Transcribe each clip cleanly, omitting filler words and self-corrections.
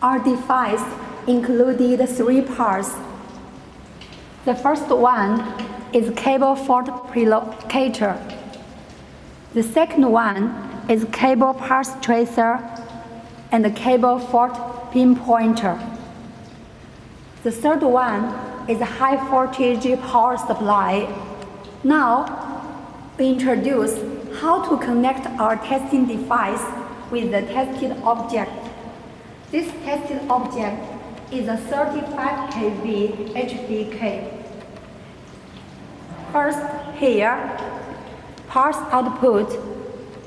Our device included 3 parts. The first one is cable fault locator. The second one is cable path tracer and cable fault pinpointer. The third one is a high voltage power supply. Now, we introduce how to connect our testing device with the tested object. This tested object is a 35 kV HVK. First, here, pulse output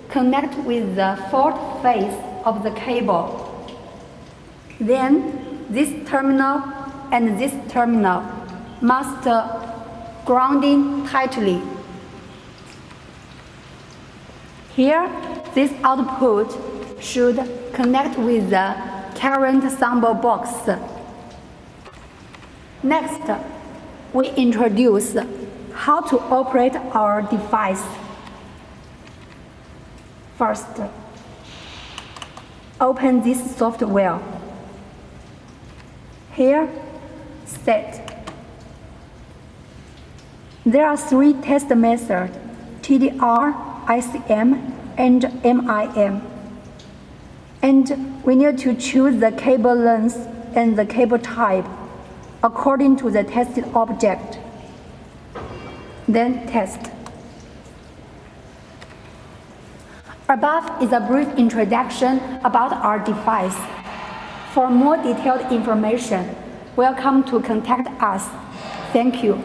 connect with the fault face of the cable. Then, this terminal and this terminal must grounding tightly. Here, this output should connect with the current sample box. Next, we introduce how to operate our device. First, open this software. Here, set. There are 3 test methods: TDR, ICM, and MIM. And we need to choose the cable length and the cable type according to the tested object. Then test. Above is a brief introduction about our device. For more detailed information, welcome to contact us. Thank you.